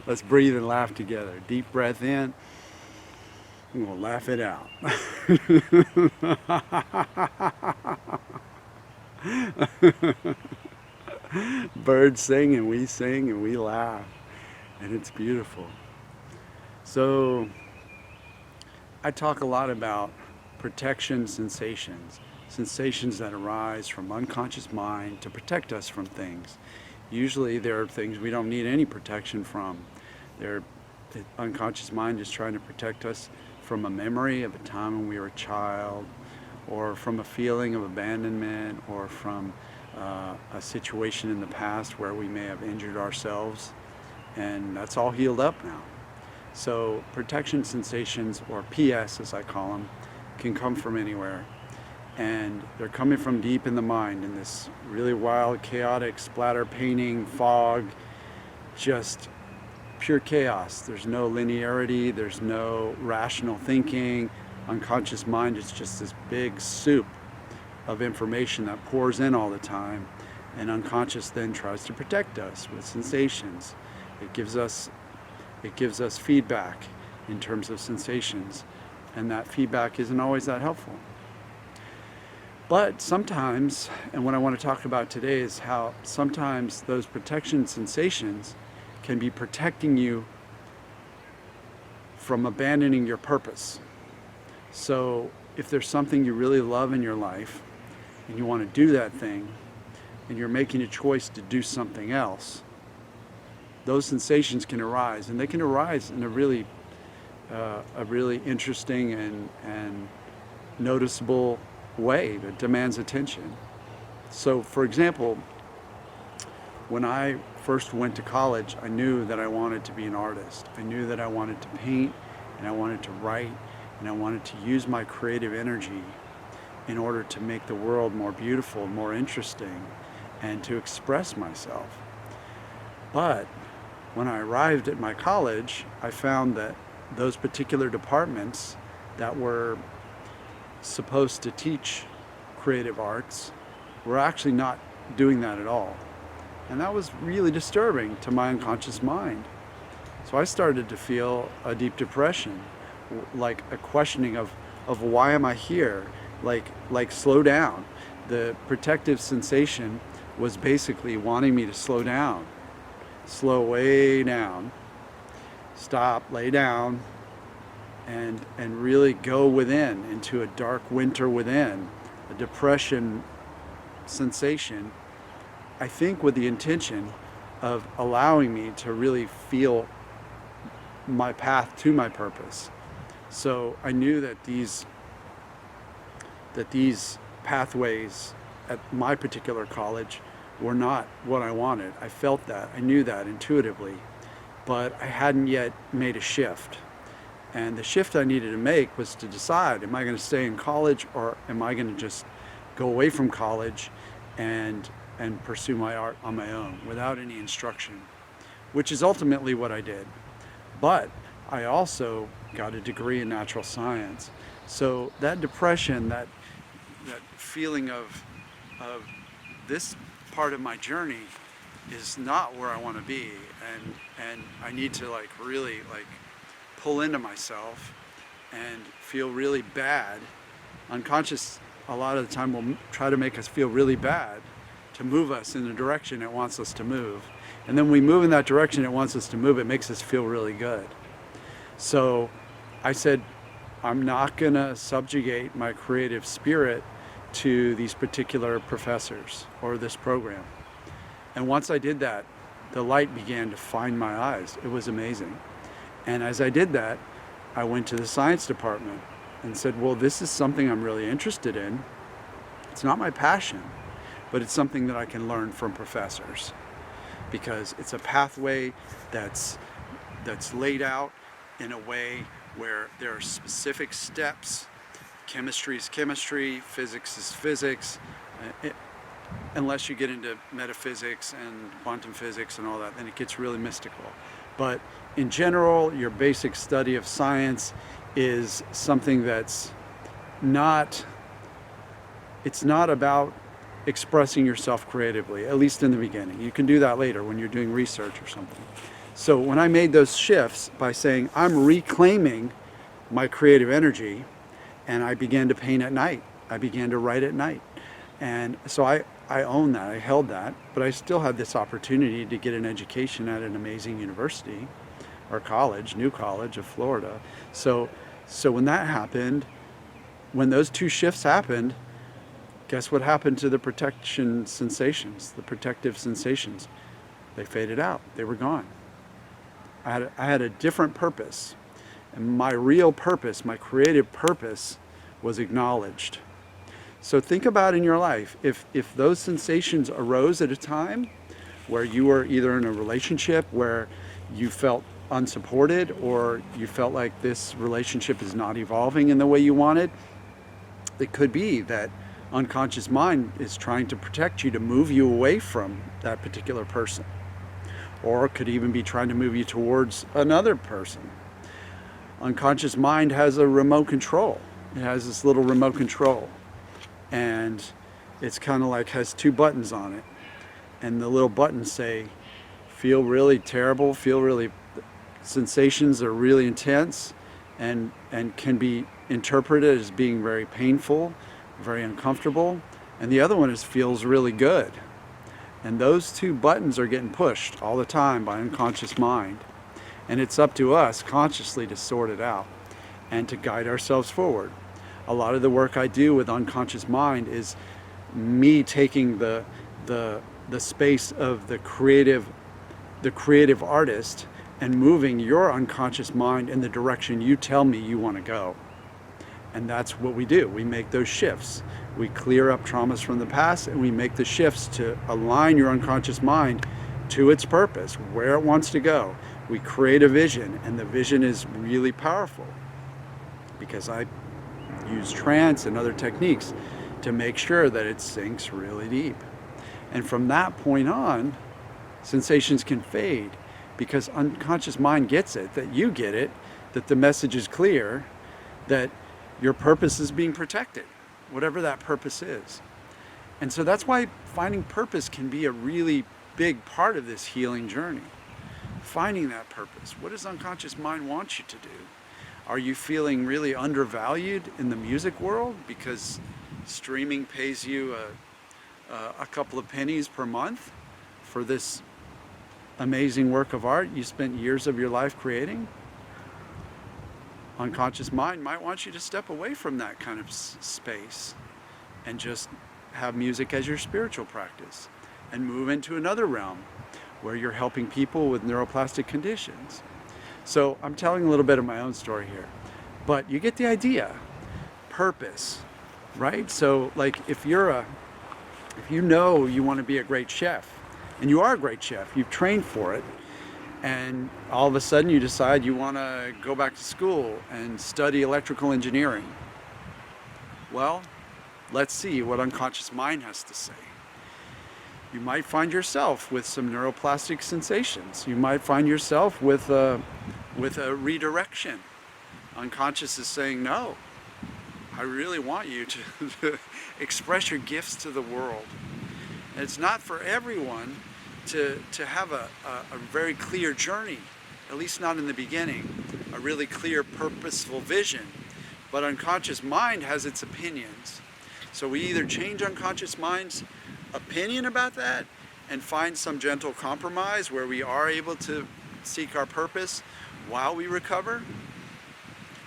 Let's breathe and laugh together. Deep breath in. And we'll laugh it out. Birds sing and we laugh. And it's beautiful. So I talk a lot about protection sensations. Sensations that arise from unconscious mind to protect us from things. Usually there are things we don't need any protection from. The unconscious mind is trying to protect us from a memory of a time when we were a child, or from a feeling of abandonment, or from a situation in the past where we may have injured ourselves, and that's all healed up now. So protection sensations, or PS as I call them, can come from anywhere. And they're coming from deep in the mind, in this really wild, chaotic, splatter painting, fog, just pure chaos. There's no linearity, there's no rational thinking. Unconscious mind is just this big soup of information that pours in all the time, and unconscious then tries to protect us with sensations. It gives us feedback in terms of sensations, and that feedback isn't always that helpful. But sometimes, and what I want to talk about today is how sometimes those protection sensations can be protecting you from abandoning your purpose. So if there's something you really love in your life and you want to do that thing, and you're making a choice to do something else, those sensations can arise, and they can arise in a really interesting and noticeable way that demands attention. So for example, when I first went to college, I knew that I wanted to be an artist. I knew that I wanted to paint, and I wanted to write, and I wanted to use my creative energy in order to make the world more beautiful, more interesting, and to express myself. But when I arrived at my college, I found that those particular departments that were supposed to teach creative arts were actually not doing that at all. And that was really disturbing to my unconscious mind. So I started to feel a deep depression, like a questioning of why am I here? Like slow down. The protective sensation was basically wanting me to slow down. Slow way down. Stop, lay down, and really go within, into a dark winter within, a depression sensation, I think with the intention of allowing me to really feel my path to my purpose. So I knew that these pathways at my particular college were not what I wanted. I felt that, I knew that intuitively, but I hadn't yet made a shift. And the shift I needed to make was to decide, am I going to stay in college, or am I going to just go away from college and pursue my art on my own without any instruction, which is ultimately what I did. But I also got a degree in natural science. So that depression, that feeling of this part of my journey is not where I want to be, and I need to really pull into myself and feel really bad. Unconscious a lot of the time will try to make us feel really bad to move us in the direction it wants us to move. And then we move in that direction it wants us to move, it makes us feel really good. So I said, I'm not gonna subjugate my creative spirit to these particular professors or this program. And once I did that, the light began to find my eyes. It was amazing. And as I did that, I went to the science department and said, well, this is something I'm really interested in. It's not my passion, but it's something that I can learn from professors, because it's a pathway that's laid out in a way where there are specific steps. Chemistry is chemistry, physics is physics, unless you get into metaphysics and quantum physics and all that, then it gets really mystical. But in general, your basic study of science is something that's not, it's not about expressing yourself creatively, at least in the beginning. You can do that later when you're doing research or something. So when I made those shifts by saying, I'm reclaiming my creative energy, and I began to paint at night. I began to write at night. And so I own that, I held that, but I still had this opportunity to get an education at an amazing university or college, New College of Florida. So when that happened, when those two shifts happened, guess what happened to the protection sensations, the protective sensations? They faded out, they were gone. I had a different purpose. And my real purpose, my creative purpose, was acknowledged. So think about in your life, if those sensations arose at a time where you were either in a relationship where you felt unsupported, or you felt like this relationship is not evolving in the way you wanted, it could be that unconscious mind is trying to protect you, to move you away from that particular person. Or it could even be trying to move you towards another person. Unconscious mind has a remote control. It has this little remote control. And it's kind of like has two buttons on it. And the little buttons say, feel really terrible, sensations are really intense, and can be interpreted as being very painful, very uncomfortable. And the other one is feels really good. And those two buttons are getting pushed all the time by unconscious mind. And it's up to us consciously to sort it out and to guide ourselves forward. A lot of the work I do with unconscious mind is me taking the space of the creative artist and moving your unconscious mind in the direction you tell me you want to go. And that's what we do. We make those shifts. We clear up traumas from the past, and we make the shifts to align your unconscious mind to its purpose, where it wants to go. We create a vision, and the vision is really powerful because I use trance and other techniques to make sure that it sinks really deep. And from that point on, sensations can fade because unconscious mind gets it, that you get it, that the message is clear, that your purpose is being protected, whatever that purpose is. And so that's why finding purpose can be a really big part of this healing journey. Finding that purpose. What does unconscious mind want you to do? Are you feeling really undervalued in the music world because streaming pays you a couple of pennies per month for this amazing work of art you spent years of your life creating? Unconscious mind might want you to step away from that kind of space and just have music as your spiritual practice and move into another realm where you're helping people with neuroplastic conditions. So I'm telling a little bit of my own story here, but you get the idea. Purpose, right? So like if you know you want to be a great chef, and you are a great chef, you've trained for it, and all of a sudden you decide you want to go back to school and study electrical engineering. Well, let's see what unconscious mind has to say. You might find yourself with some neuroplastic sensations. You might find yourself with a redirection. Unconscious is saying, no, I really want you to express your gifts to the world. And it's not for everyone to have a very clear journey, at least not in the beginning, a really clear purposeful vision. But unconscious mind has its opinions. So we either change unconscious mind's opinion about that and find some gentle compromise where we are able to seek our purpose while we recover,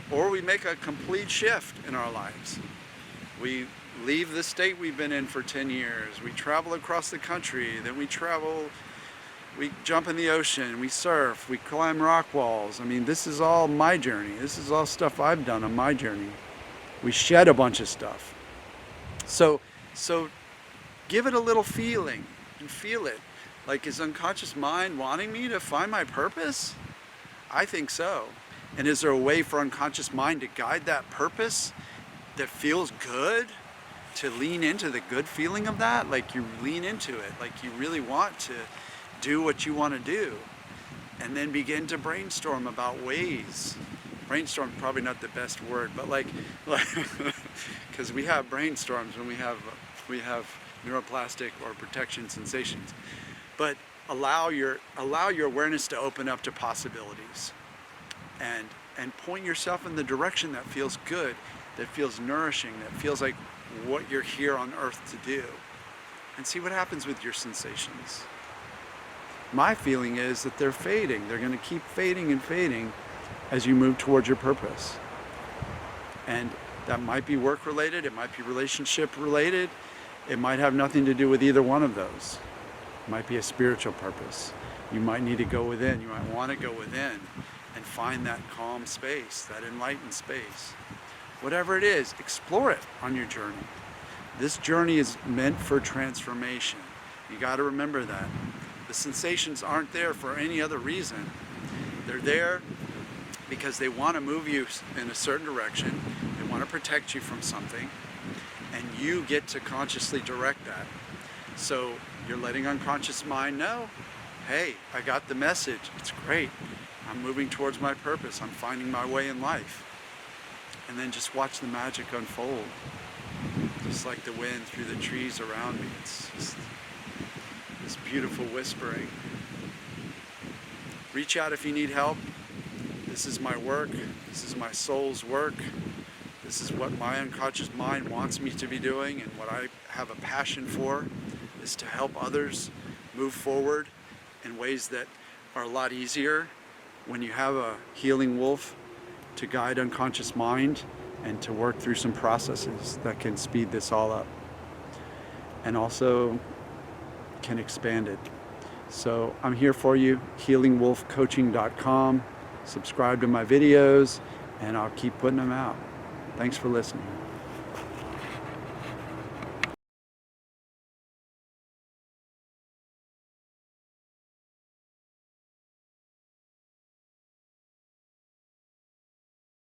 or we make a complete shift in our lives. We leave the state we've been in for 10 years, we travel across the country, then we jump in the ocean, we surf, we climb rock walls. I mean, this is all my journey. This is all stuff I've done on my journey. We shed a bunch of stuff. So give it a little feeling and feel it. Like, is unconscious mind wanting me to find my purpose? I think so. And is there a way for unconscious mind to guide that purpose that feels good? To lean into the good feeling of that? Like you lean into it, like you really want to do what you want to do. And then begin to brainstorm about ways. Brainstorm, probably not the best word, but like because we have brainstorms when we have neuroplastic or protection sensations. But allow your awareness to open up to possibilities, and point yourself in the direction that feels good, that feels nourishing, that feels like what you're here on earth to do, and see what happens with your sensations. My feeling is that they're fading. They're going to keep fading and fading as you move towards your purpose. And that might be work related, it might be relationship related, it might have nothing to do with either one of those. It might be a spiritual purpose. You might need to go within, you might want to go within and find that calm space, that enlightened space. Whatever it is, explore it on your journey. This journey is meant for transformation. You got to remember that. The sensations aren't there for any other reason. They're there because they want to move you in a certain direction. They want to protect you from something, and you get to consciously direct that. So you're letting unconscious mind know, hey, I got the message. It's great. I'm moving towards my purpose. I'm finding my way in life. And then just watch the magic unfold. Just like the wind through the trees around me. It's just this beautiful whispering. Reach out if you need help. This is my work. This is my soul's work. This is what my unconscious mind wants me to be doing, and what I have a passion for is to help others move forward in ways that are a lot easier when you have a healing wolf to guide unconscious mind and to work through some processes that can speed this all up and also can expand it. So I'm here for you, healingwolfcoaching.com. Subscribe to my videos and I'll keep putting them out. Thanks for listening.